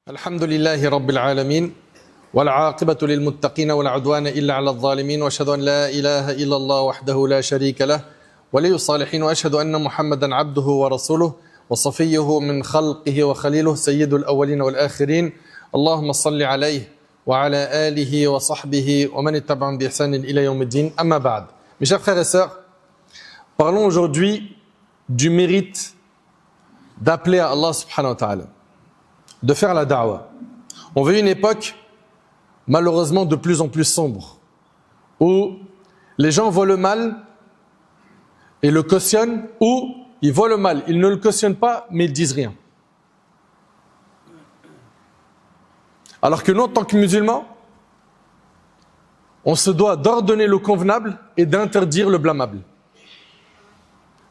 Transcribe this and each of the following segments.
الحمد لله رب العالمين والعاقبة للمتقين ولا عدوان إلا على الظالمين وأشهد أن لا إله إلا الله وحده لا شريك له ولي الصالحين وأشهد أن محمدا عبده ورسوله وصفيه من خلقه وخليله سيد الأولين والآخرين اللهم صل عليه وعلى آله وصحبه ومن اتبعهم بإحسان إلى يوم الدين أما بعد. Mes chers frères et sœurs, parlons aujourd'hui du mérite d'appeler à Allah subhanahu wa ta'ala, de faire la da'wah. On vit une époque malheureusement de plus en plus sombre, où les gens voient le mal et le cautionnent, ou ils voient le mal, ils ne le cautionnent pas, mais ils disent rien. Alors que nous, en tant que musulmans, on se doit d'ordonner le convenable et d'interdire le blâmable.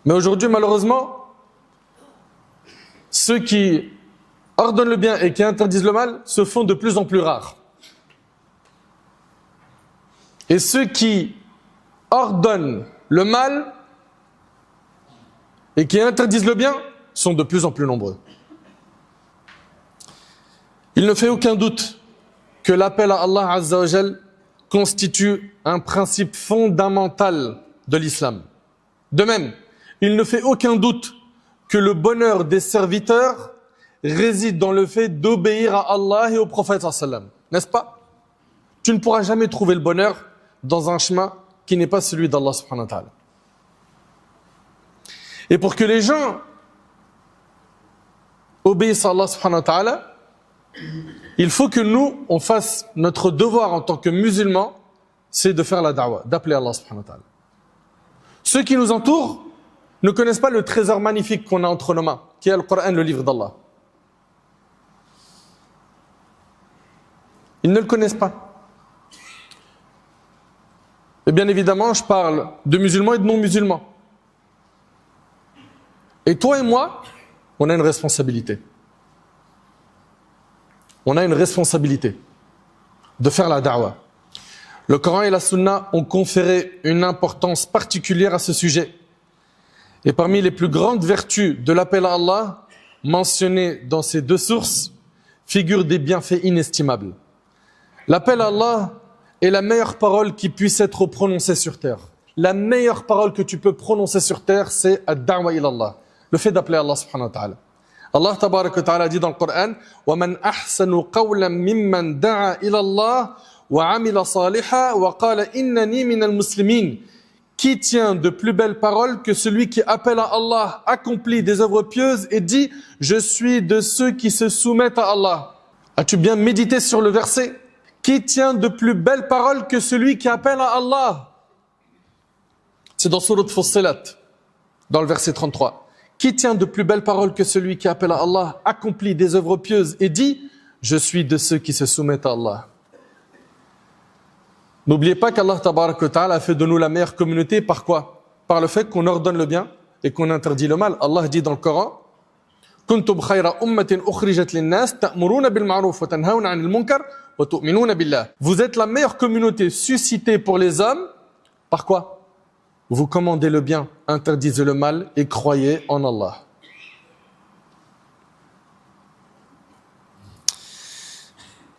Mais aujourd'hui, malheureusement, ceux qui ordonnent le bien et qui interdisent le mal se font de plus en plus rares. Et ceux qui ordonnent le mal et qui interdisent le bien sont de plus en plus nombreux. Il ne fait aucun doute que l'appel à Allah Azza wa Jal constitue un principe fondamental de l'islam. De même, il ne fait aucun doute que le bonheur des serviteurs réside dans le fait d'obéir à Allah et au prophète sallam. N'est-ce pas? Tu ne pourras jamais trouver le bonheur dans un chemin qui n'est pas celui d'Allah subhanahu wa ta'ala. Et pour que les gens obéissent à Allah subhanahu wa ta'ala, il faut que nous, on fasse notre devoir en tant que musulmans, c'est de faire la da'wah, d'appeler Allah subhanahu wa ta'ala. Ceux qui nous entourent ne connaissent pas le trésor magnifique qu'on a entre nos mains, qui est le Coran, le livre d'Allah. Ils ne le connaissent pas. Et bien évidemment, je parle de musulmans et de non-musulmans. Et toi et moi, on a une responsabilité. On a une responsabilité de faire la da'wah. Le Coran et la Sunna ont conféré une importance particulière à ce sujet. Et parmi les plus grandes vertus de l'appel à Allah, mentionnées dans ces deux sources, figurent des bienfaits inestimables. L'appel à Allah est la meilleure parole qui puisse être prononcée sur terre. La meilleure parole que tu peux prononcer sur terre, c'est ad-da'wa ila Allah, le fait d'appeler Allah subhanahu wa ta'ala. Allah tabarak wa ta'ala dit dans le Coran وَمَنْ أَحْسَنُ قَوْلًا مِمَّنْ دَعَا إِلَى اللَّهِ وَعَمِلَ صَالِحًا وَقَالَ إِنَّنِي مِنَ الْمُسْلِمِينَ. Qui tient de plus belles paroles que celui qui appelle à Allah, accomplit des œuvres pieuses et dit « Je suis de ceux qui se soumettent à Allah ». As-tu bien médité sur le verset? Qui tient de plus belles paroles que celui qui appelle à Allah? C'est dans Surat Fussilat, dans le verset 33. Qui tient de plus belles paroles que celui qui appelle à Allah, accomplit des œuvres pieuses et dit « Je suis de ceux qui se soumettent à Allah ». N'oubliez pas qu'Allah tabarak wa ta'ala a fait de nous la meilleure communauté par quoi? Par le fait qu'on ordonne le bien et qu'on interdit le mal. Allah dit dans le Coran كنتم خير أمة أخرجت للناس تأمرون بالمعروف وتنهون عن المنكر وتؤمنون بالله. Vous êtes la meilleure communauté suscitée pour les hommes par quoi? Vous commandez le bien, interdisez le mal et croyez en Allah.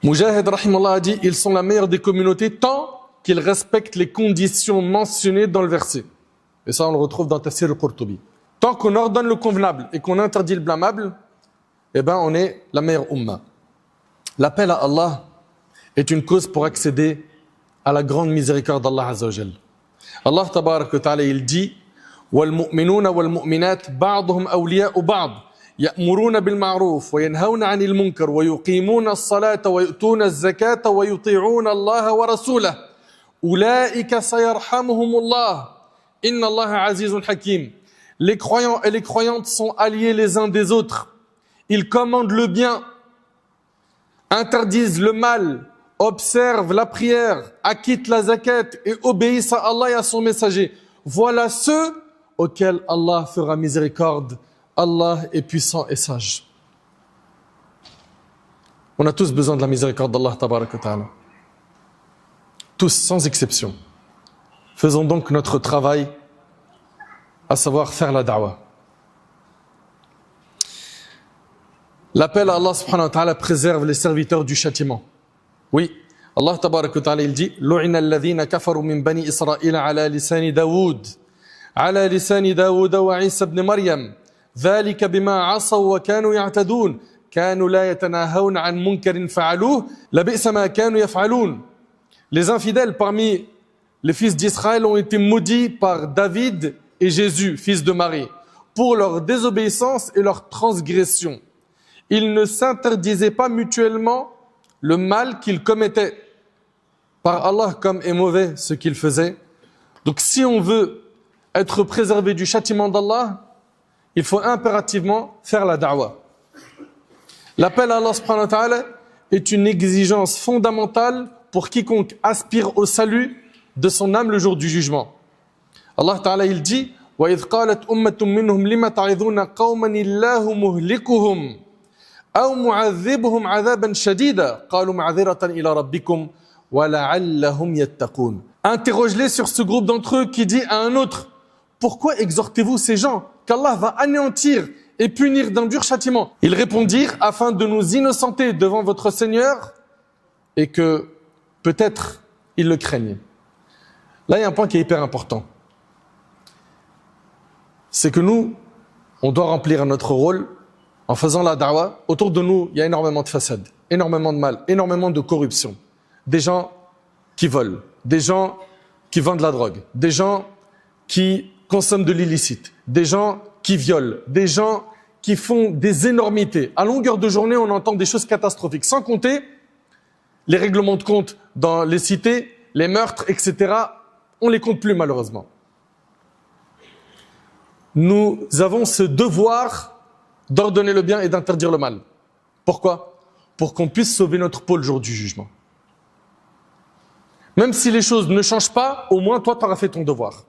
Mujahid rahimahullah a dit, ils sont la meilleure des communautés tant qu'ils respectent les conditions mentionnées dans le verset. Et ça on le retrouve dans Tafsir al-Qurtubi. Tant qu'on ordonne le convenable et qu'on interdit le blâmable, eh ben on est la meilleure umma. L'appel à Allah est une cause pour accéder à la grande miséricorde d'Allah Azza wa Jal. Allah tabarak wa ta'ala il dit وَالْمُؤْمِنُونَ وَالْمُؤْمِنَاتِ بَعْضُهُمْ أَوْلِيَاءُ بَعْضٍ يأمرون بالمعروف وينهون عن المنكر ويقيمون الصلاة ويؤتون الزكاة ويطيعون الله ورسوله أولئك سيرحمهم الله إن الله عزيز حكيم. Les croyants et les croyantes sont alliés les uns des autres. Ils commandent le bien, interdisent le mal, observent la prière, acquittent la zakat et obéissent à Allah et à son messager. Voilà ceux auxquels Allah fera miséricorde. Allah est puissant et sage. On a tous besoin de la miséricorde d'Allah tabarak wa ta'ala. Tous, sans exception. Faisons donc notre travail, à savoir faire la da'wah. L'appel à Allah subhanahu wa ta'ala préserve les serviteurs du châtiment. Oui, Allah tabarak wa ta'ala il dit Lu'ina alladhina kafaru min bani Israël ala lisani Daoud ala lisani Daoud wa Isa ibn Maryam dhalika bima asaw wa kanu ya'tadun kanu la yatanahawna an munkarin fa'aluhu labi'sa ma kanu yaf'alun. Les infidèles parmi les fils d'Israël ont été maudits par David et Jésus, fils de Marie, pour leur désobéissance et leur transgression. Ils ne s'interdisaient pas mutuellement le mal qu'ils commettaient. Par Allah, comme est mauvais ce qu'ils faisaient. Donc si on veut être préservé du châtiment d'Allah, il faut impérativement faire la da'wah. L'appel à Allah subhanahu wa ta'ala est une exigence fondamentale pour quiconque aspire au salut de son âme le jour du jugement. Allah ta'ala il dit وَإِذْ قَالَتْ أُمَّةٌ مِّنْهُمْ لِمَ تَعِظُونَ قَوْمًا اللَّهُ مُهْلِكُهُمْ أَوْ مُعَذِّبُهُمْ عَذَابًا شَدِيدًا قَالُوا مَعْذِرَةً إِلَى رَبِّكُمْ وَلَعَلَّهُمْ يَتَّقُونَ. Interroge-les sur ce groupe d'entre eux qui dit à un autre pourquoi exhortez-vous ces gens qu'Allah va anéantir et punir d'un dur châtiment? Ils répondirent afin de nous innocenter devant votre Seigneur et que peut-être ils le craignent. Là, il y a un point qui est hyper important. C'est que nous, on doit remplir notre rôle en faisant la da'wah. Autour de nous, il y a énormément de façades, énormément de mal, énormément de corruption. Des gens qui volent, des gens qui vendent de la drogue, des gens qui consomment de l'illicite, des gens qui violent, des gens qui font des énormités. À longueur de journée, on entend des choses catastrophiques, sans compter les règlements de compte dans les cités, les meurtres, etc. On ne les compte plus malheureusement. Nous avons ce devoir d'ordonner le bien et d'interdire le mal. Pourquoi? Pour qu'on puisse sauver notre peau le jour du jugement. Même si les choses ne changent pas, au moins toi tu auras fait ton devoir.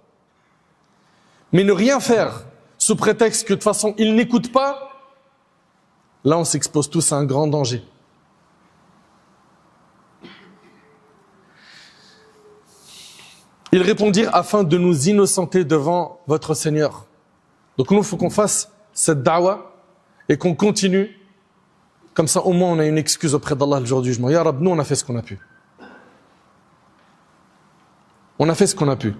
Mais ne rien faire sous prétexte que de toute façon ils n'écoutent pas, là on s'expose tous à un grand danger. Ils répondirent afin de nous innocenter devant votre Seigneur. Donc nous, il faut qu'on fasse cette da'wah et qu'on continue. Comme ça, au moins, on a une excuse auprès d'Allah le jour du jugement. Ya Rab, nous, on a fait ce qu'on a pu. On a fait ce qu'on a pu.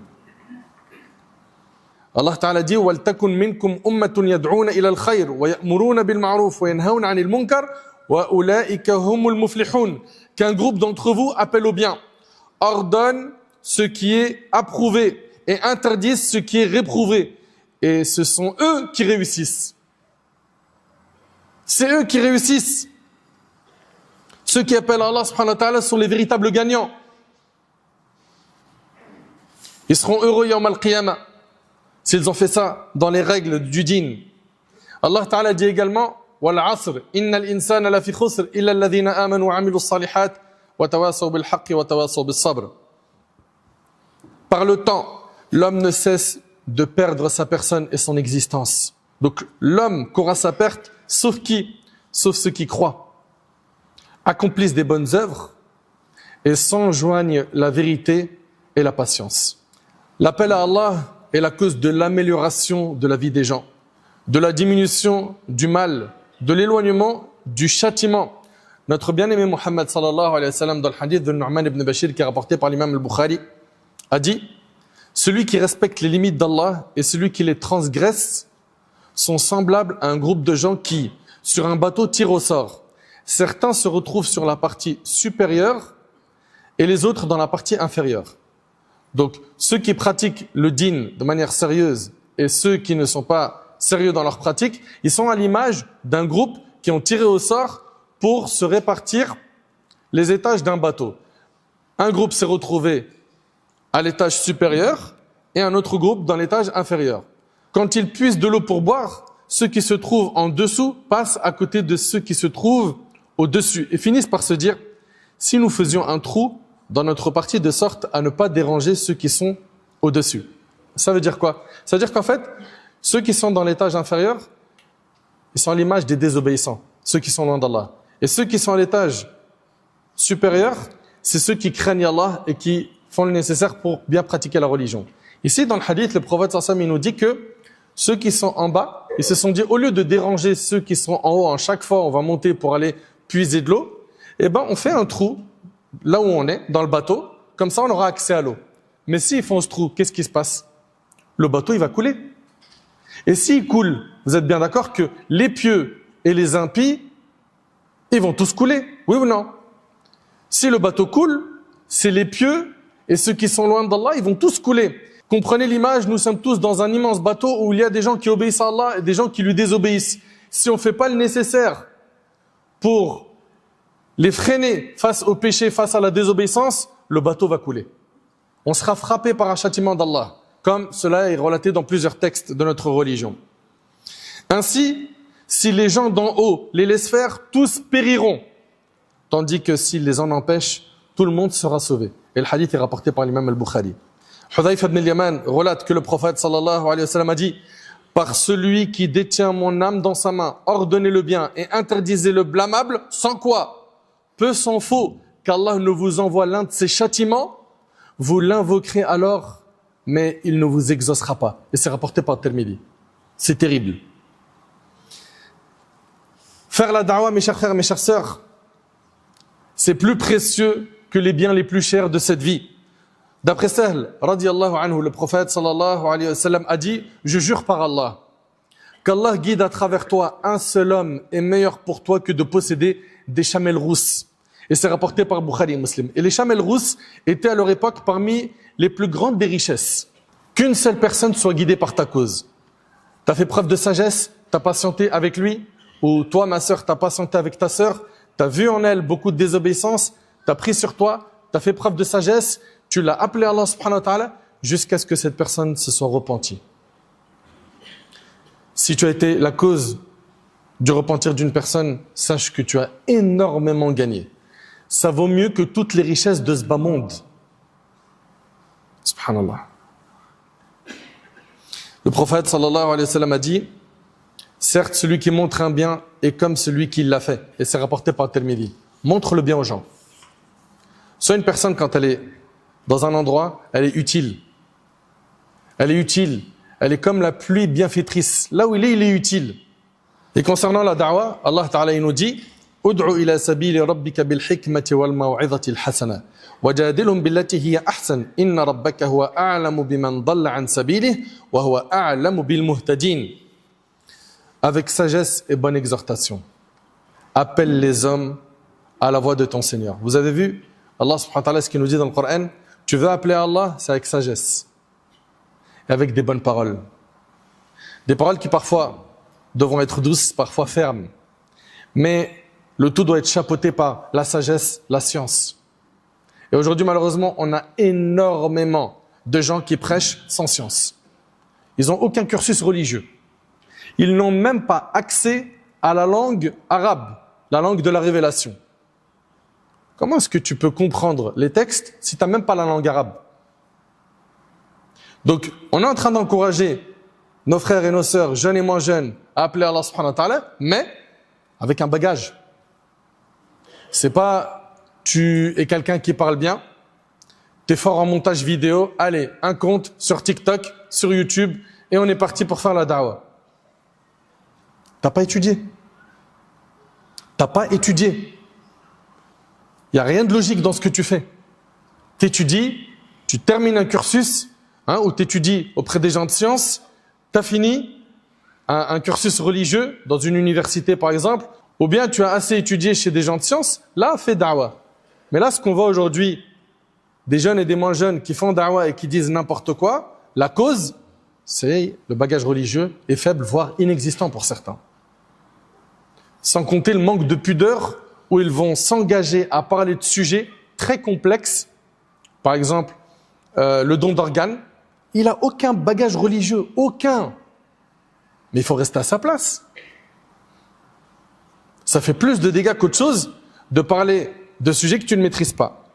Allah Ta'ala dit وَلْتَكُنْ مِنْكُمْ أُمَّةٌ يَدْعُونَ إِلَى الْخَيْرِ وَيَأْمُرُونَ بِالْمَعْرُوفِ وَيَنْهَوْنَ عَنِ الْمُنْكَرِ وَأُولَئِكَ هُمُ الْمُفْلِحُونَ. Qu'un groupe d'entre vous appelle au bien, ordonne ce qui est approuvé et interdisent ce qui est réprouvé. Et ce sont eux qui réussissent. C'est eux qui réussissent. Ceux qui appellent Allah subhanahu wa ta'ala sont les véritables gagnants. Ils seront heureux yawm al-qiyamah s'ils ont fait ça dans les règles du dîn. Allah ta'ala dit également wal 'asr innal insana lafi khusr illa alladhina amanu wa 'amilus salihat wa tawasaw bil haqqi wa tawasaw bis sabr. Par le temps, l'homme ne cesse de perdre sa personne et son existence. Donc l'homme courra sa perte, sauf qui? Sauf ceux qui croient, accomplissent des bonnes œuvres et s'enjoignent la vérité et la patience. L'appel à Allah est la cause de l'amélioration de la vie des gens, de la diminution du mal, de l'éloignement du châtiment. Notre bien-aimé Muhammad sallallahu alayhi wa sallam dans le hadith de Nu'man ibn Bashir qui est rapporté par l'imam al-Bukhari a dit: celui qui respecte les limites d'Allah et celui qui les transgresse sont semblables à un groupe de gens qui, sur un bateau, tirent au sort. Certains se retrouvent sur la partie supérieure et les autres dans la partie inférieure. Donc, ceux qui pratiquent le dîn de manière sérieuse et ceux qui ne sont pas sérieux dans leur pratique, ils sont à l'image d'un groupe qui ont tiré au sort pour se répartir les étages d'un bateau. Un groupe s'est retrouvé à l'étage supérieur et un autre groupe dans l'étage inférieur. Quand ils puissent de l'eau pour boire, ceux qui se trouvent en dessous passent à côté de ceux qui se trouvent au-dessus et finissent par se dire: si nous faisions un trou dans notre partie de sorte à ne pas déranger ceux qui sont au-dessus. Ça veut dire quoi? Ça veut dire qu'en fait, ceux qui sont dans l'étage inférieur, ils sont à l'image des désobéissants, ceux qui sont loin d'Allah. Et ceux qui sont à l'étage supérieur, c'est ceux qui craignent Allah et qui font le nécessaire pour bien pratiquer la religion. Ici, dans le hadith, le prophète sallallahu alayhi wa sallam nous dit que ceux qui sont en bas ils se sont dit, au lieu de déranger ceux qui sont en haut, à chaque fois on va monter pour aller puiser de l'eau, eh ben on fait un trou là où on est, dans le bateau, comme ça on aura accès à l'eau. Mais s'ils font ce trou, qu'est-ce qui se passe? Le bateau il va couler. Et s'il coule, vous êtes bien d'accord que les pieux et les impies, ils vont tous couler, oui ou non? Si le bateau coule, c'est les pieux et ceux qui sont loin d'Allah, ils vont tous couler. Comprenez l'image, nous sommes tous dans un immense bateau où il y a des gens qui obéissent à Allah et des gens qui lui désobéissent. Si on ne fait pas le nécessaire pour les freiner face au péché, face à la désobéissance, le bateau va couler. On sera frappé par un châtiment d'Allah, comme cela est relaté dans plusieurs textes de notre religion. Ainsi, si les gens d'en haut les laissent faire, tous périront. Tandis que s'ils les en empêchent, tout le monde sera sauvé. Et le hadith est rapporté par l'imam al-Bukhari. Hudhayfa ibn al-Yaman relate que le prophète sallallahu alayhi wa sallam a dit: par celui qui détient mon âme dans sa main, ordonnez le bien et interdisez le blâmable, sans quoi, peu s'en faut qu'Allah ne vous envoie l'un de ses châtiments, vous l'invoquerez alors, mais il ne vous exaucera pas. Et c'est rapporté par Tirmidhi. C'est terrible. Faire la da'wah, mes chers frères, mes chères sœurs, c'est plus précieux que les biens les plus chers de cette vie. D'après Sahl, radiyallahu anhu, le prophète sallallahu alayhi wa sallam a dit: je jure par Allah qu'Allah guide à travers toi un seul homme est meilleur pour toi que de posséder des chamelles rousses. Et c'est rapporté par Bukhari et Muslim. Et les chamelles rousses étaient à leur époque parmi les plus grandes des richesses. Qu'une seule personne soit guidée par ta cause. Tu as fait preuve de sagesse, tu as patienté avec lui, ou toi, ma sœur, tu as patienté avec ta sœur, tu as vu en elle beaucoup de désobéissance, tu as pris sur toi, tu as fait preuve de sagesse, tu l'as appelé Allah subhanahu wa ta'ala jusqu'à ce que cette personne se soit repentie. Si tu as été la cause du repentir d'une personne, sache que tu as énormément gagné. Ça vaut mieux que toutes les richesses de ce bas monde. Subhanallah. Le prophète sallallahu alayhi wa sallam a dit: certes, celui qui montre un bien est comme celui qui l'a fait. Et c'est rapporté par Tirmidhi. Montre le bien aux gens. Soit une personne, quand elle est dans un endroit, elle est utile. Elle est utile. Elle est comme la pluie bienfaitrice. Là où il est utile. Et concernant la da'wah, Allah Ta'ala il nous dit: ud'u ila sabili rabbika bil hikmati wal maw'izati al hasana wajadilhum billati hiya ahsan inna rabbaka huwa a'lamu biman dhalla an sabilihi wa huwa a'lamu bil muhtadin. Avec sagesse et bonne exhortation, appelle les hommes à la voix de ton Seigneur. Vous avez vu Allah subhanahu wa ta'ala ce qu'il nous dit dans le Coran: tu veux appeler à Allah, c'est avec sagesse et avec des bonnes paroles. Des paroles qui parfois devront être douces, parfois fermes. Mais le tout doit être chapeauté par la sagesse, la science. Et aujourd'hui, malheureusement, on a énormément de gens qui prêchent sans science. Ils n'ont aucun cursus religieux. Ils n'ont même pas accès à la langue arabe, la langue de la révélation. Comment est-ce que tu peux comprendre les textes si tu n'as même pas la langue arabe? Donc, on est en train d'encourager nos frères et nos sœurs, jeunes et moins jeunes, à appeler Allah subhanahu wa ta'ala, mais avec un bagage. C'est pas tu es quelqu'un qui parle bien, tu es fort en montage vidéo, allez, un compte sur TikTok, sur YouTube, et on est parti pour faire la da'wah. T'as pas étudié. T'as pas étudié. Il n'y a rien de logique dans ce que tu fais. Tu étudies, tu termines un cursus, ou tu étudies auprès des gens de science, tu as fini un cursus religieux dans une université par exemple, ou bien tu as assez étudié chez des gens de science, là fais da'wah. Mais là ce qu'on voit aujourd'hui, des jeunes et des moins jeunes qui font da'wah et qui disent n'importe quoi, la cause, c'est le bagage religieux est faible, voire inexistant pour certains. Sans compter le manque de pudeur où ils vont s'engager à parler de sujets très complexes. Par exemple, le don d'organes. Il n'a aucun bagage religieux, aucun. Mais il faut rester à sa place. Ça fait plus de dégâts qu'autre chose de parler de sujets que tu ne maîtrises pas.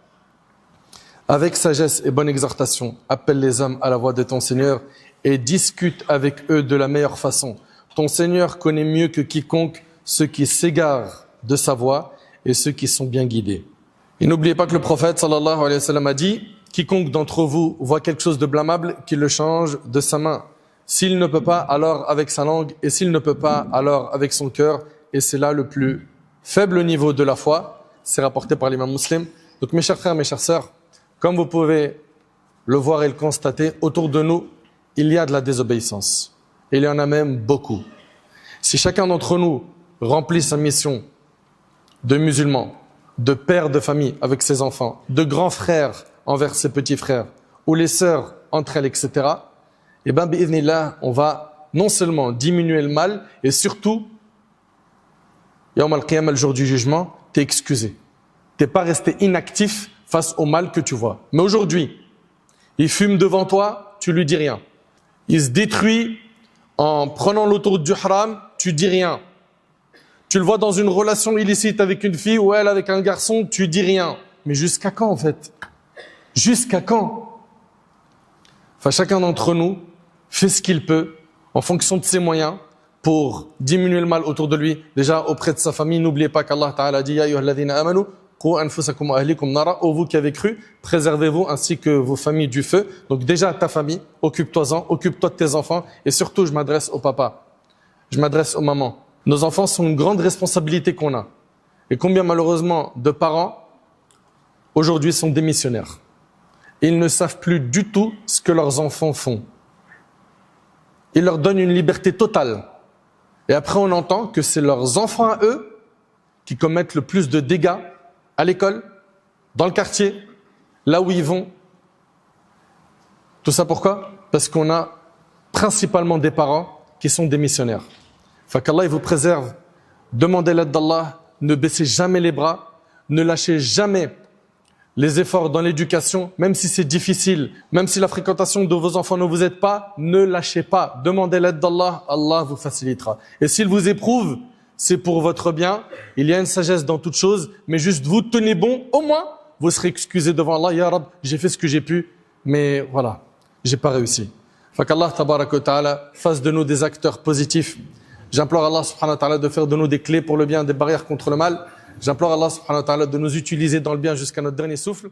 Avec sagesse et bonne exhortation, appelle les hommes à la voix de ton Seigneur et discute avec eux de la meilleure façon. Ton Seigneur connaît mieux que quiconque ceux qui s'égarent de sa voie et ceux qui sont bien guidés. Et n'oubliez pas que le prophète sallallahu alayhi wa sallam a dit: quiconque d'entre vous voit quelque chose de blâmable, qu'il le change de sa main. S'il ne peut pas, alors avec sa langue. Et s'il ne peut pas, alors avec son cœur. Et c'est là le plus faible niveau de la foi. C'est rapporté par l'imam Muslim. Donc mes chers frères, mes chères sœurs, comme vous pouvez le voir et le constater, autour de nous, il y a de la désobéissance. Et il y en a même beaucoup. Si chacun d'entre nous remplit sa mission de musulman, de père de famille avec ses enfants, de grand frère envers ses petits frères, ou les sœurs entre elles, etc., eh bien, bi'idhnillah, on va non seulement diminuer le mal, et surtout, Yawm al-Qiyamah, le jour du jugement, t'es excusé. T'es pas resté inactif face au mal que tu vois. Mais aujourd'hui, il fume devant toi, tu lui dis rien. Il se détruit en prenant l'autoroute du haram, tu dis rien. Tu le vois dans une relation illicite avec une fille ou elle avec un garçon, tu dis rien. Mais jusqu'à quand en fait? Jusqu'à quand? Enfin, chacun d'entre nous fait ce qu'il peut en fonction de ses moyens pour diminuer le mal autour de lui. Déjà auprès de sa famille, n'oubliez pas qu'Allah Ta'ala dit « Ya ayyuhalladhina amanu, qu anfusakum wa ahlikum nara » ô vous qui avez cru, préservez-vous ainsi que vos familles du feu. Donc déjà ta famille, occupe-toi-en, occupe-toi de tes enfants. Et surtout, je m'adresse au papa, je m'adresse aux mamans. Nos enfants sont une grande responsabilité qu'on a. Et combien malheureusement de parents aujourd'hui sont démissionnaires. Ils ne savent plus du tout ce que leurs enfants font. Ils leur donnent une liberté totale. Et après on entend que c'est leurs enfants à eux qui commettent le plus de dégâts à l'école, dans le quartier, là où ils vont. Tout ça pourquoi? Parce qu'on a principalement des parents qui sont démissionnaires. Fait qu'Allah il vous préserve. Demandez l'aide d'Allah, ne baissez jamais les bras, ne lâchez jamais les efforts dans l'éducation, même si c'est difficile, même si la fréquentation de vos enfants ne vous aide pas, ne lâchez pas. Demandez l'aide d'Allah, Allah vous facilitera. Et s'il vous éprouve, c'est pour votre bien. Il y a une sagesse dans toute chose, mais juste vous tenez bon, au moins, vous serez excusé devant Allah. Ya Rab, j'ai fait ce que j'ai pu, mais voilà, j'ai pas réussi. Fait qu'Allah, tabaraka wa ta'ala, fasse de nous des acteurs positifs. J'implore Allah subhanahu wa ta'ala de faire de nous des clés pour le bien, des barrières contre le mal. J'implore Allah subhanahu wa ta'ala de nous utiliser dans le bien jusqu'à notre dernier souffle.